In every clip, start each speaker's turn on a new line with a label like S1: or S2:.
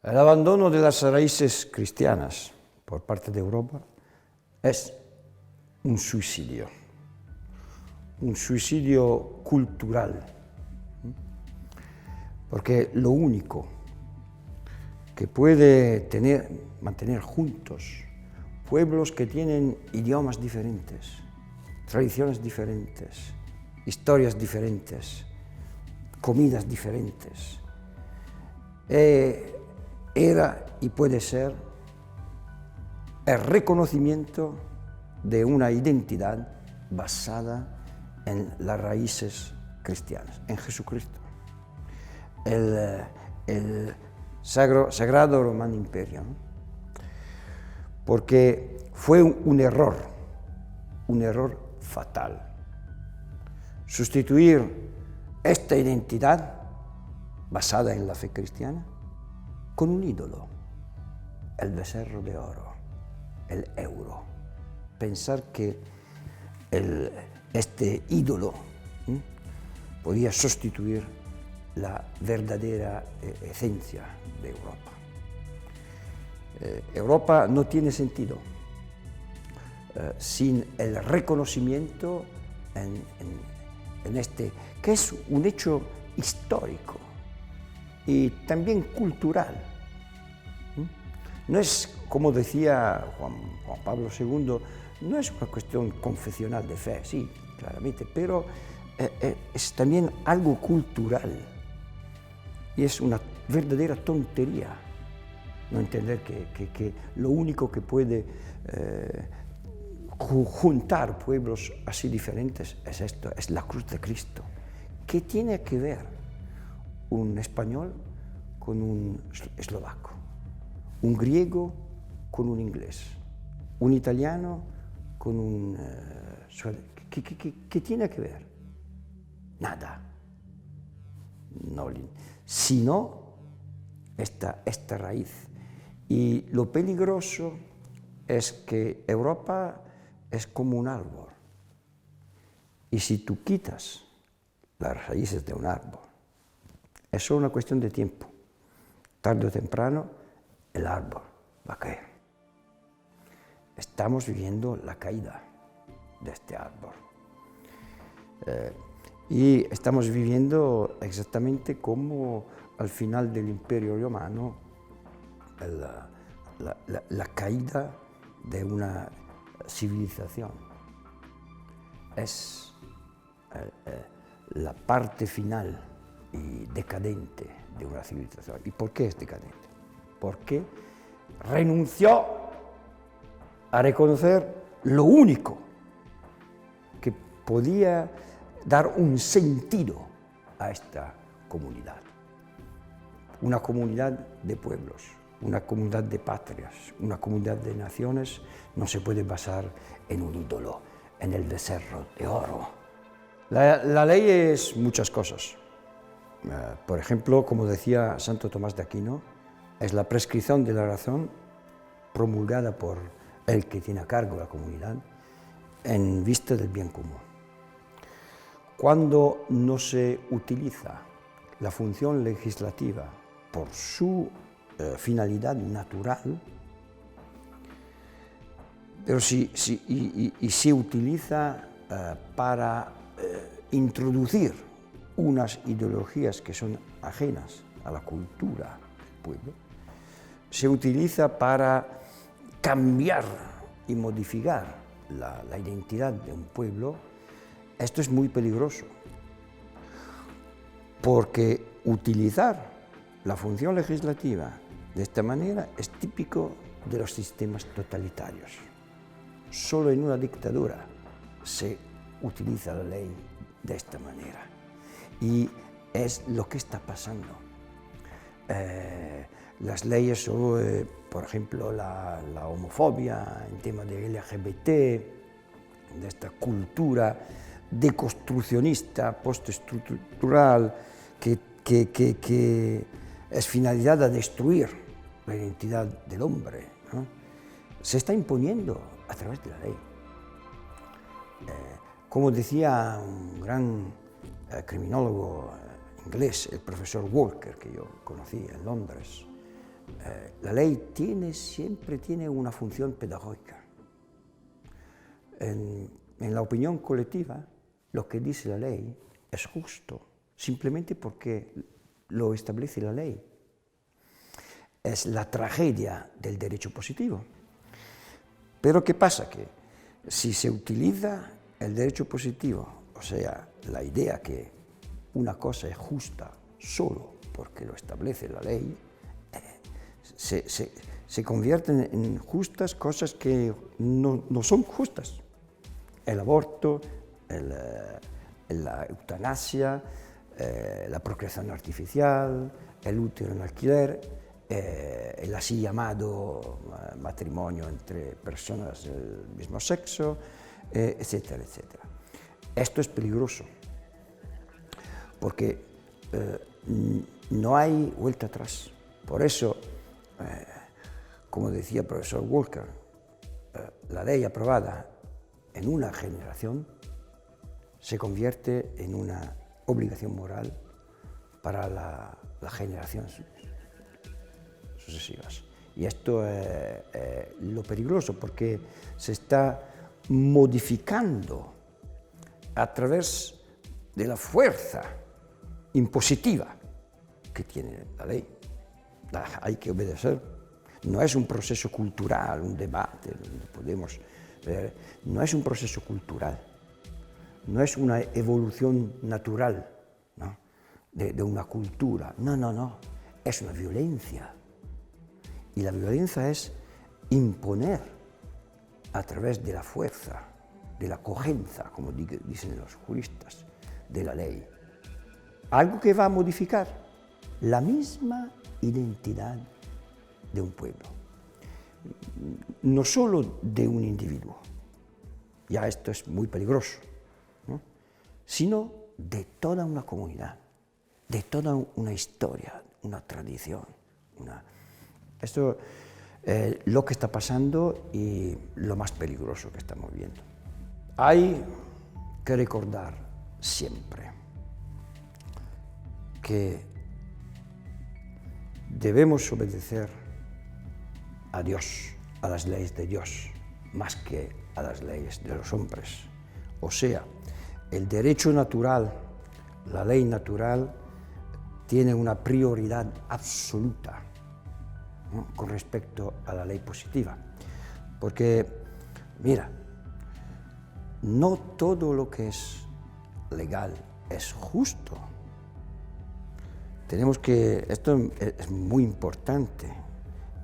S1: El abandono de las raíces cristianas por parte de Europa es un suicidio cultural, porque lo único que puede mantener juntos pueblos que tienen idiomas diferentes, tradiciones diferentes, historias diferentes, comidas diferentes, era y puede ser el reconocimiento de una identidad basada en las raíces cristianas, en Jesucristo. El Sagrado Romano Imperio, ¿no? Porque fue un error fatal. Sustituir esta identidad basada en la fe cristiana con un ídolo, el becerro de oro, el euro. Pensar que este ídolo podía sustituir la verdadera esencia de Europa. Europa no tiene sentido sin el reconocimiento en este, que es un hecho histórico y también cultural. No es, como decía Juan Pablo II, no es una cuestión confesional de fe, sí, claramente, pero es también algo cultural y es una verdadera tontería no entender que lo único que puede juntar pueblos así diferentes es esto, es la cruz de Cristo. ¿Qué tiene que ver un español con un eslovaco? Un griego con un inglés, un italiano con un ¿qué tiene que ver? Nada. No, sino esta raíz. Y lo peligroso es que Europa es como un árbol. Y si tú quitas las raíces de un árbol, es solo una cuestión de tiempo. Tarde o temprano, el árbol va a caer. Estamos viviendo la caída de este árbol. Y estamos viviendo exactamente como al final del Imperio Romano, la caída de una civilización. Es la parte final y decadente de una civilización. ¿Y por qué es decadente? Porque renunció a reconocer lo único que podía dar un sentido a esta comunidad. Una comunidad de pueblos, una comunidad de patrias, una comunidad de naciones no se puede basar en un ídolo, en el becerro de oro. La ley es muchas cosas. Por ejemplo, como decía Santo Tomás de Aquino, es la prescripción de la razón promulgada por el que tiene a cargo la comunidad en vista del bien común. Cuando no se utiliza la función legislativa por su finalidad natural, pero si se utiliza para introducir unas ideologías que son ajenas a la cultura del pueblo, se utiliza para cambiar y modificar la identidad de un pueblo, esto es muy peligroso, porque utilizar la función legislativa de esta manera es típico de los sistemas totalitarios. Solo en una dictadura se utiliza la ley de esta manera. Y es lo que está pasando. Las leyes sobre, por ejemplo, la homofobia, en tema de LGBT, de esta cultura deconstruccionista, postestructural, que es finalidad a destruir la identidad del hombre, ¿no? Se está imponiendo a través de la ley. Como decía un gran criminólogo inglés, el profesor Walker, que yo conocí en Londres, la ley siempre tiene una función pedagógica. En la opinión colectiva, lo que dice la ley es justo, simplemente porque lo establece la ley. Es la tragedia del derecho positivo. Pero ¿qué pasa? Que si se utiliza el derecho positivo, o sea, la idea que una cosa es justa solo porque lo establece la ley, se convierten en justas cosas que no son justas. El aborto, la eutanasia, la procreación artificial, el útero en alquiler, el así llamado matrimonio entre personas del mismo sexo, etcétera, etcétera. Esto es peligroso, porque no hay vuelta atrás. Por eso, como decía el profesor Walker, la ley aprobada en una generación se convierte en una obligación moral para las generaciones sucesivas. Y esto es lo peligroso, porque se está modificando a través de la fuerza impositiva que tiene la ley. Hay que obedecer. No es un proceso cultural, un debate, podemos ver. No es un proceso cultural, no es una evolución natural, ¿no? de una cultura. No, es una violencia. Y la violencia es imponer a través de la fuerza, de la cogenza, como dicen los juristas, de la ley. Algo que va a modificar la misma identidad de un pueblo. No solo de un individuo, ya esto es muy peligroso, ¿no? Sino de toda una comunidad, de toda una historia, una tradición. Esto es lo que está pasando y lo más peligroso que estamos viendo. Hay que recordar siempre que debemos obedecer a Dios, a las leyes de Dios, más que a las leyes de los hombres. O sea, el derecho natural, la ley natural, tiene una prioridad absoluta, ¿no?, con respecto a la ley positiva. Porque, mira, no todo lo que es legal es justo. Esto es muy importante.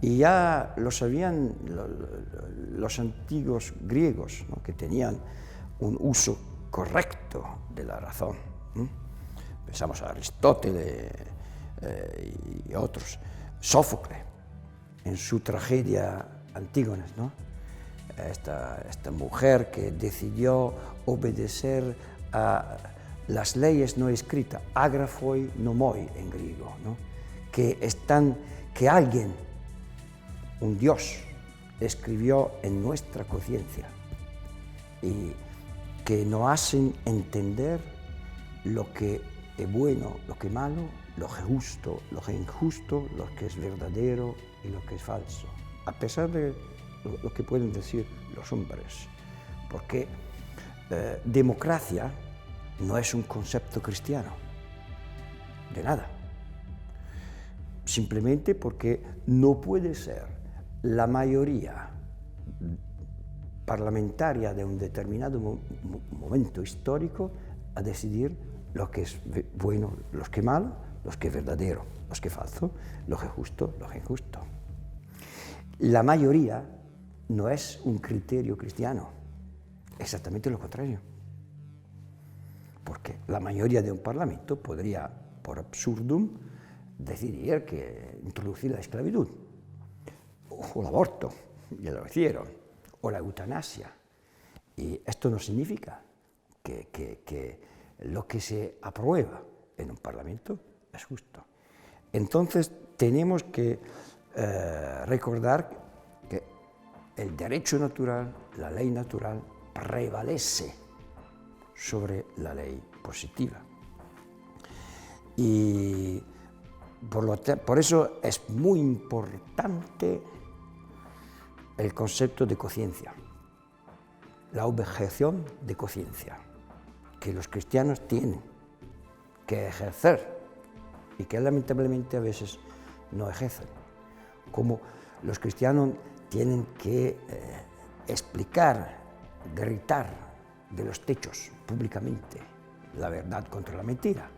S1: Y ya lo sabían los antiguos griegos, ¿no?, que tenían un uso correcto de la razón. Pensamos a Aristóteles y otros. Sófocles, en su tragedia Antígonas, ¿no?, esta mujer que decidió obedecer a las leyes no escritas, ágrafoi nomoi en griego, ¿no?, que alguien, un Dios, escribió en nuestra conciencia y que nos hacen entender lo que es bueno, lo que es malo, lo que es justo, lo que es injusto, lo que es verdadero y lo que es falso, a pesar de lo que pueden decir los hombres, porque democracia no es un concepto cristiano, de nada, simplemente porque no puede ser la mayoría parlamentaria de un determinado momento histórico a decidir lo que es bueno, lo que es malo, lo que es verdadero, lo que es falso, lo que es justo, lo que es injusto. La mayoría no es un criterio cristiano, exactamente lo contrario. Porque la mayoría de un parlamento podría, por absurdum, decidir que introducir la esclavitud, o el aborto, ya lo hicieron, o la eutanasia. Y esto no significa que lo que se aprueba en un parlamento es justo. Entonces tenemos que recordar que el derecho natural, la ley natural, prevalece sobre la ley positiva. Y Por eso es muy importante el concepto de conciencia, la objeción de conciencia, que los cristianos tienen que ejercer y que lamentablemente a veces no ejercen. Como los cristianos tienen que explicar, gritar de los techos públicamente la verdad contra la mentira.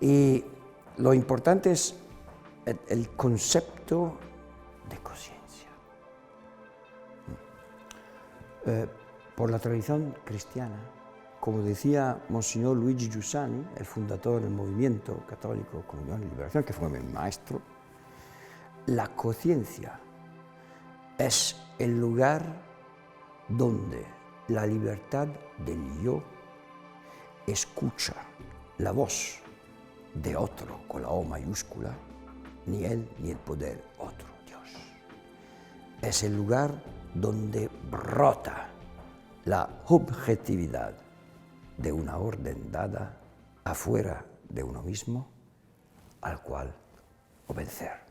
S1: Y lo importante es el concepto de conciencia. Por la tradición cristiana, como decía Monseñor Luigi Giussani, el fundador del movimiento católico Comunión y Liberación, que fue mi maestro, la conciencia es el lugar donde la libertad del yo escucha la voz de otro con la O mayúscula, ni él ni el poder otro, Dios. Es el lugar donde brota la objetividad de una orden dada afuera de uno mismo, al cual obedecer.